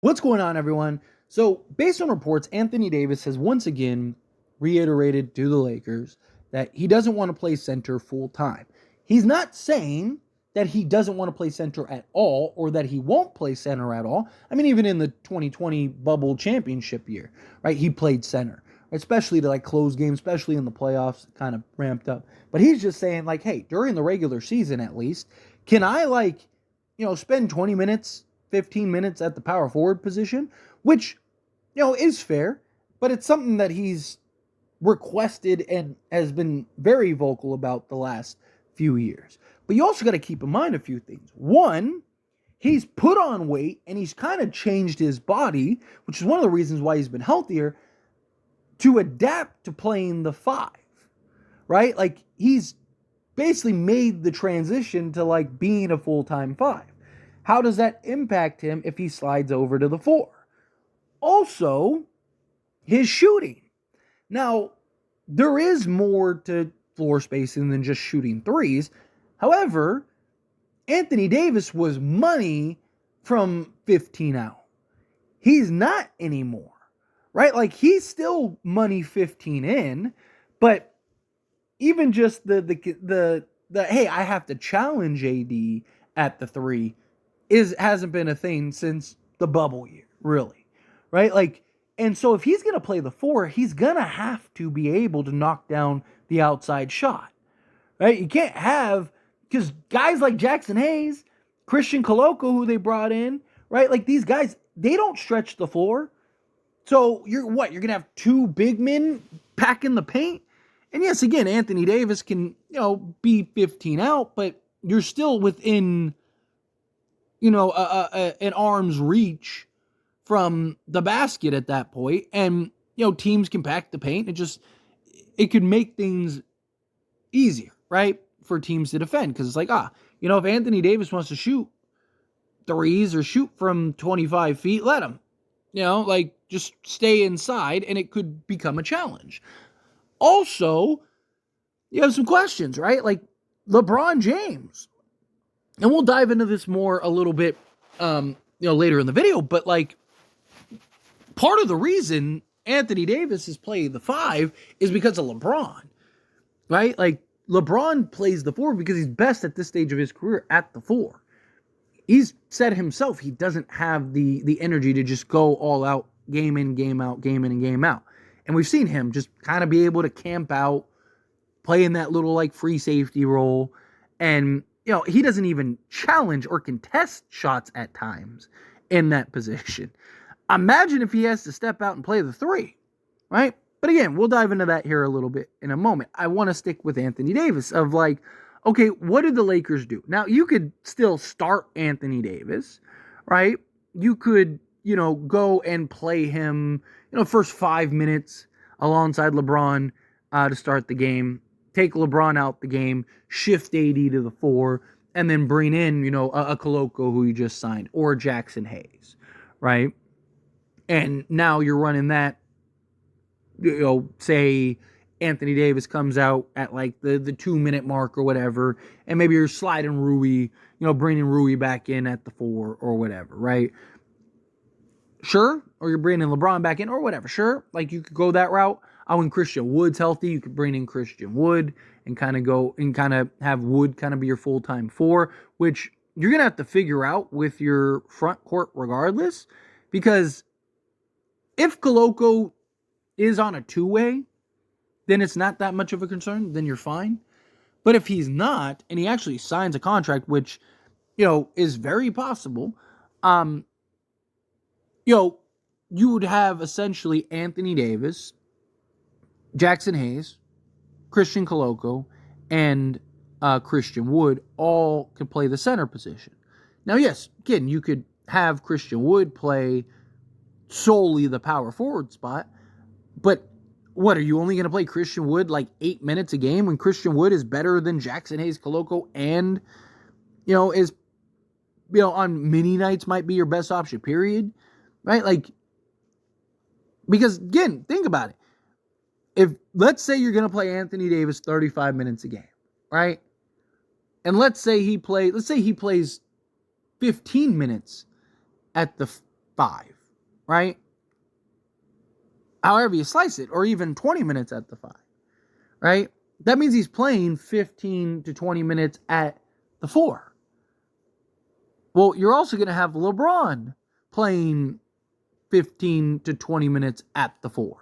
What's going on, everyone? So, based on reports, Anthony Davis has once again reiterated to the Lakers that he doesn't want to play center full time. He's not saying that he doesn't want to play center at all or that he won't play center at all. I mean, even in the 2020 bubble championship year, right? He played center, especially to close games, especially in the playoffs, kind of ramped up. But he's just saying, hey, during the regular season at least, can I spend 20 minutes 15 minutes at the power forward position, which, is fair, but it's something that he's requested and has been very vocal about the last few years. But you also got to keep in mind a few things. One, he's put on weight and he's kind of changed his body, which is one of the reasons why he's been healthier, to adapt to playing the five, right? He's basically made the transition to being a full-time five. How does that impact him if he slides over to the four? Also, his shooting. Now, there is more to floor spacing than just shooting threes. However, Anthony Davis was money from 15 out. He's not anymore, right? He's still money 15 in, but even just the hey, I have to challenge AD at the three hasn't been a thing since the bubble year, really, right? And so if he's going to play the four, he's going to have to be able to knock down the outside shot, right? You can't have, because guys like Jackson Hayes, Christian Koloko, who they brought in, right? These guys, they don't stretch the floor. So you're going to have two big men packing the paint? And yes, again, Anthony Davis can, be 15 out, but you're still within an arm's reach from the basket at that point. And, teams can pack the paint. It could make things easier, right? For teams to defend. Because it's if Anthony Davis wants to shoot threes or shoot from 25 feet, let him. Just stay inside and it could become a challenge. Also, you have some questions, right? LeBron James. And we'll dive into this more a little bit, later in the video. But part of the reason Anthony Davis is playing the five is because of LeBron, right? LeBron plays the four because he's best at this stage of his career at the four. He's said himself he doesn't have the energy to just go all out, game in, game out, game in and game out. And we've seen him just kind of be able to camp out, play in that little free safety role, and he doesn't even challenge or contest shots at times in that position. Imagine if he has to step out and play the three, right? But again, we'll dive into that here a little bit in a moment. I want to stick with Anthony Davis of okay, what did the Lakers do? Now, you could still start Anthony Davis, right? You could, go and play him, first 5 minutes alongside LeBron to start the game. Take LeBron out the game, shift AD to the four, and then bring in, a Koloko who you just signed, or Jackson Hayes, right? And now you're running that, say Anthony Davis comes out at the 2-minute mark or whatever, and maybe you're sliding Rui, bringing Rui back in at the four or whatever, right? Sure. Or you're bringing LeBron back in or whatever. Sure. You could go that route. When Christian Wood's healthy, you could bring in Christian Wood and kind of have Wood kind of be your full-time four, which you're going to have to figure out with your front court regardless, because if Koloko is on a two-way, then it's not that much of a concern, then you're fine. But if he's not, and he actually signs a contract, which, is very possible, you would have essentially Anthony Davis, Jackson Hayes, Christian Koloko, and Christian Wood all could play the center position. Now, yes, again, you could have Christian Wood play solely the power forward spot, but what, are you only going to play Christian Wood 8 minutes a game when Christian Wood is better than Jackson Hayes, Koloko, and, is, on mini nights might be your best option, period, right? Because, again, think about it. If, let's say you're going to play Anthony Davis 35 minutes a game, right? And let's say he plays 15 minutes at the 5. right? However you slice it, or even 20 minutes at the 5, right? That means he's playing 15 to 20 minutes at the 4. Well, you're also going to have LeBron playing 15 to 20 minutes at the 4.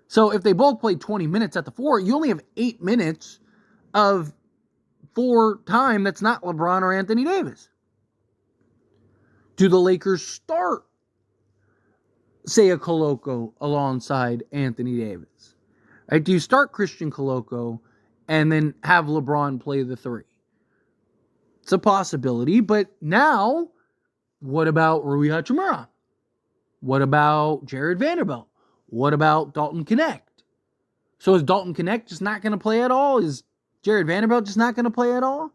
So if they both play 20 minutes at the 4, you only have 8 minutes of 4 time that's not LeBron or Anthony Davis. Do the Lakers start, say, a Koloko alongside Anthony Davis? Right? Do you start Christian Koloko and then have LeBron play the 3? It's a possibility, but now, what about Rui Hachimura? What about Jared Vanderbilt? What about Dalton Connect? So is Dalton Connect just not going to play at all? Is Jared Vanderbilt just not going to play at all?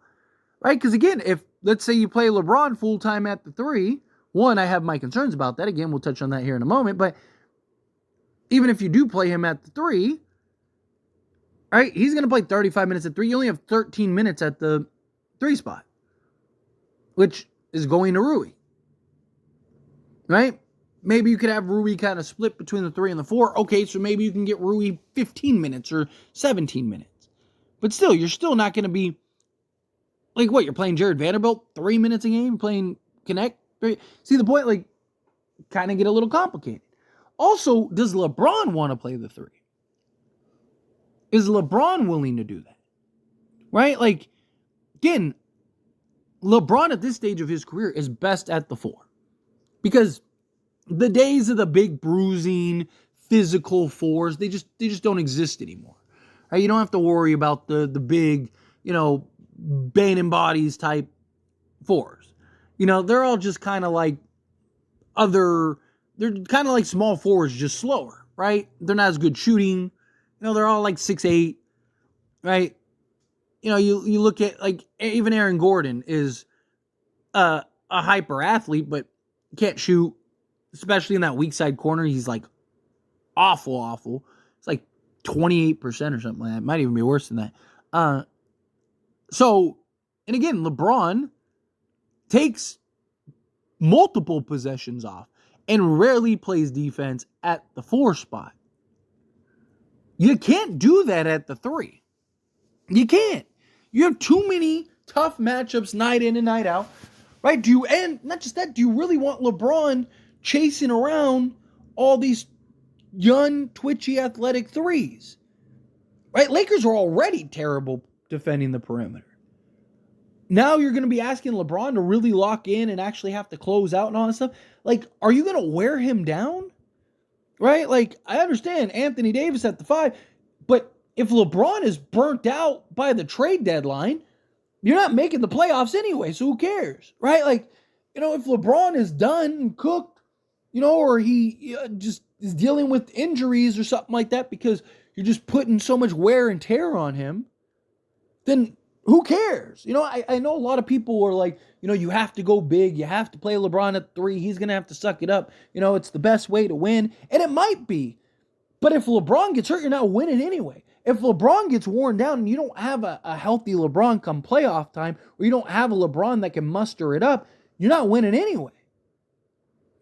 Right? Because again, if, let's say you play LeBron full-time at the 3, one, I have my concerns about that. Again, we'll touch on that here in a moment. But even if you do play him at the 3, right, he's going to play 35 minutes at 3. You only have 13 minutes at the 3 spot, which is going to Rui. Right? Maybe you could have Rui kind of split between the 3 and the 4. Okay, so maybe you can get Rui 15 minutes or 17 minutes. But still, you're still not going to be, like, what, you're playing Jared Vanderbilt 3 minutes a game, playing Connect? See the point? Like, kind of get a little complicated. Also, does LeBron want to play the 3? Is LeBron willing to do that? Right? Like, again, LeBron at this stage of his career is best at the 4. Because the days of the big bruising, physical 4s, they just don't exist anymore. Right? You don't have to worry about the big, banging bodies type 4s. They're all just kind of like they're kind of like small 4s, just slower, right? They're not as good shooting. They're all like 6'8", right? You look at, like, even Aaron Gordon is a hyper athlete, but can't shoot, especially in that weak side corner. He's like awful. It's like 28% or something like that. It might even be worse than that. So, and again, LeBron takes multiple possessions off and rarely plays defense at the 4 spot. You can't do that at the 3. You can't. You have too many tough matchups night in and night out, right? And not just that, do you really want LeBron chasing around all these young, twitchy, athletic 3s? Right? Lakers are already terrible defending the perimeter. Now you're going to be asking LeBron to really lock in and actually have to close out and all that stuff. Like, are you going to wear him down? Right? Like, I understand Anthony Davis at the 5, but if LeBron is burnt out by the trade deadline, you're not making the playoffs anyway, so who cares? Right? Like, if LeBron is done and cooked, or he just is dealing with injuries or something like that because you're just putting so much wear and tear on him, then who cares? I know a lot of people are like, you have to go big. You have to play LeBron at 3. He's going to have to suck it up. It's the best way to win. And it might be. But if LeBron gets hurt, you're not winning anyway. If LeBron gets worn down and you don't have a healthy LeBron come playoff time, or you don't have a LeBron that can muster it up, you're not winning anyway.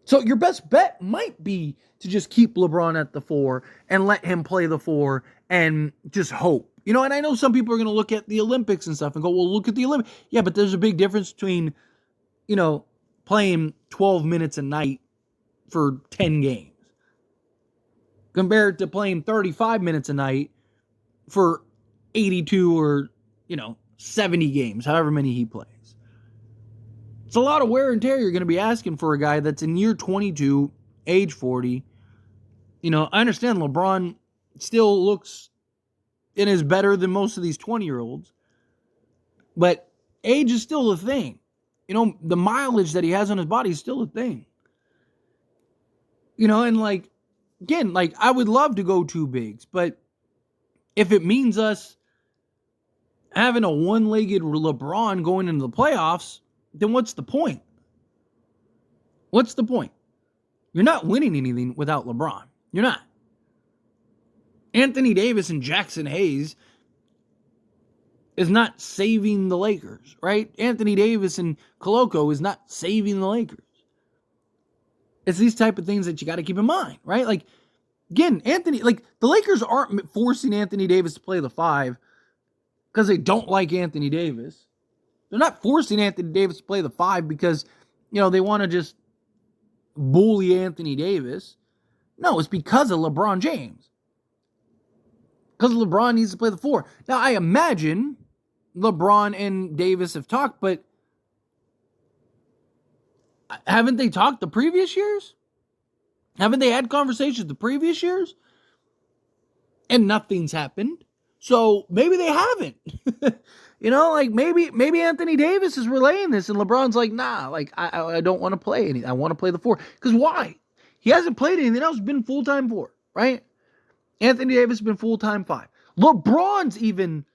So your best bet might be to just keep LeBron at the 4 and let him play the 4 and just hope. And I know some people are going to look at the Olympics and stuff and go, well, look at the Olympics. Yeah, but there's a big difference between, playing 12 minutes a night for 10 games compared to playing 35 minutes a night for 82 or, 70 games, however many he plays. It's a lot of wear and tear you're going to be asking for a guy that's in year 22, age 40. I understand LeBron still looks and is better than most of these 20-year-olds. But age is still a thing. The mileage that he has on his body is still a thing. And like, again, like, I would love to go 2 bigs, but if it means us having a one-legged LeBron going into the playoffs, then what's the point? What's the point? You're not winning anything without LeBron. You're not. Anthony Davis and Jackson Hayes is not saving the Lakers, right? Anthony Davis and Koloko is not saving the Lakers. It's these type of things that you got to keep in mind, right? Like, again, the Lakers aren't forcing Anthony Davis to play the 5 because they don't like Anthony Davis. They're not forcing Anthony Davis to play the 5 because, they want to just bully Anthony Davis. No, it's because of LeBron James. Because LeBron needs to play the 4. Now, I imagine LeBron and Davis have talked, but haven't they talked the previous years? Haven't they had conversations the previous years? And nothing's happened. So maybe they haven't. Maybe Anthony Davis is relaying this and LeBron's like, nah, I don't want to play anything. I want to play the 4. Because why? He hasn't played anything else, been full-time 4, right? Anthony Davis has been full-time 5. LeBron's even,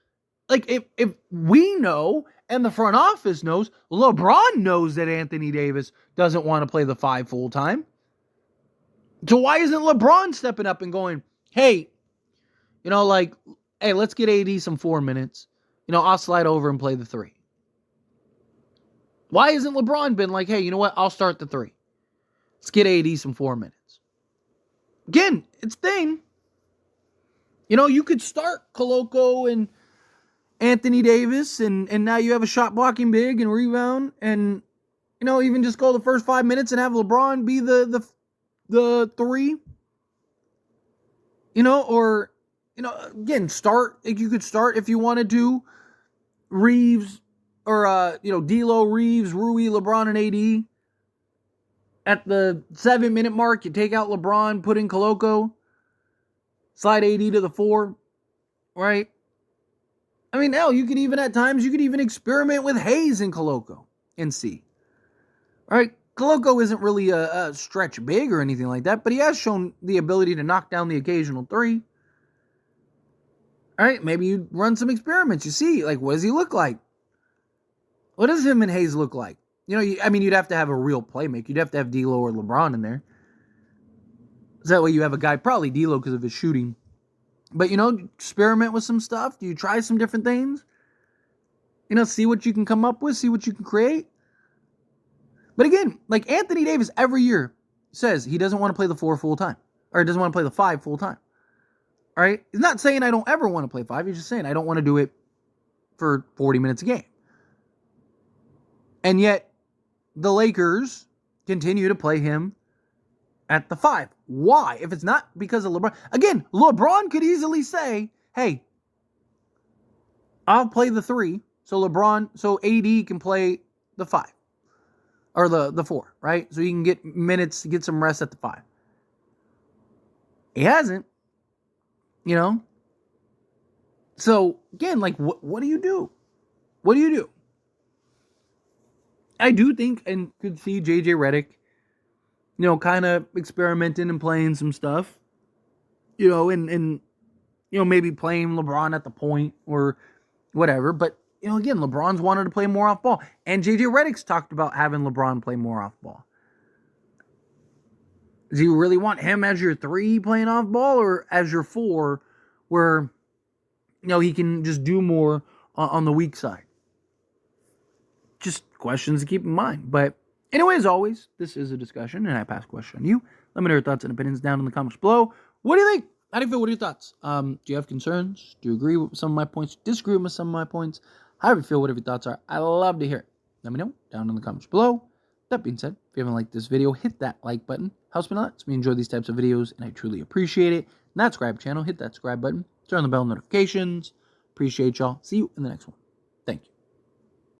if we know and the front office knows, LeBron knows that Anthony Davis doesn't want to play the 5 full-time. So why isn't LeBron stepping up and going, hey, hey, let's get AD some 4 minutes. I'll slide over and play the 3. Why isn't LeBron been like, hey, you know what? I'll start the 3. Let's get AD some 4 minutes. Again, it's thing. You could start Koloko and Anthony Davis, and now you have a shot blocking big and rebound, and even just go the first 5 minutes and have LeBron be the 3. Again, start. You could start if you wanted to. Reeves or D'Lo, Reeves, Rui, LeBron, and AD. At the 7-minute mark, you take out LeBron, put in Koloko, slide AD to the 4, right? I mean, hell, you could even at times experiment with Hayes and Koloko and see. All right, Koloko isn't really a stretch big or anything like that, but he has shown the ability to knock down the occasional 3. All right, maybe you run some experiments. You see, what does he look like? What does him and Hayes look like? You'd have to have a real playmaker. You'd have to have D'Lo or LeBron in there. So that way you have a guy, probably D'Lo because of his shooting. But, experiment with some stuff. Do you try some different things? See what you can come up with. See what you can create. But again, Anthony Davis every year says he doesn't want to play the 4 full time. Or he doesn't want to play the 5 full time. All right? He's not saying I don't ever want to play 5. He's just saying I don't want to do it for 40 minutes a game. And yet, the Lakers continue to play him at the 5. Why? If it's not because of LeBron. Again, LeBron could easily say, hey, I'll play the 3 so AD can play the 5. Or the 4, right? So you can get minutes to get some rest at the 5. He hasn't. So, again, what do you do? What do you do? I do think and could see JJ Redick, kind of experimenting and playing some stuff, and maybe playing LeBron at the point or whatever. But, again, LeBron's wanted to play more off ball. And JJ Redick's talked about having LeBron play more off ball. Do you really want him as your 3 playing off ball or as your 4 where, he can just do more on the weak side? Just questions to keep in mind. But anyway, as always, this is a discussion and I pass a question on you. Let me know your thoughts and opinions down in the comments below. What do you think? How do you feel? What are your thoughts? Do you have concerns? Do you agree with some of my points? Disagree with some of my points? However you feel, whatever your thoughts are, I love to hear it. Let me know down in the comments below. That being said, if you haven't liked this video, hit that like button. Helps me a lot. It's me enjoy these types of videos, and I truly appreciate it. Not subscribe channel, hit that subscribe button. Turn on the bell notifications. Appreciate y'all. See you in the next one.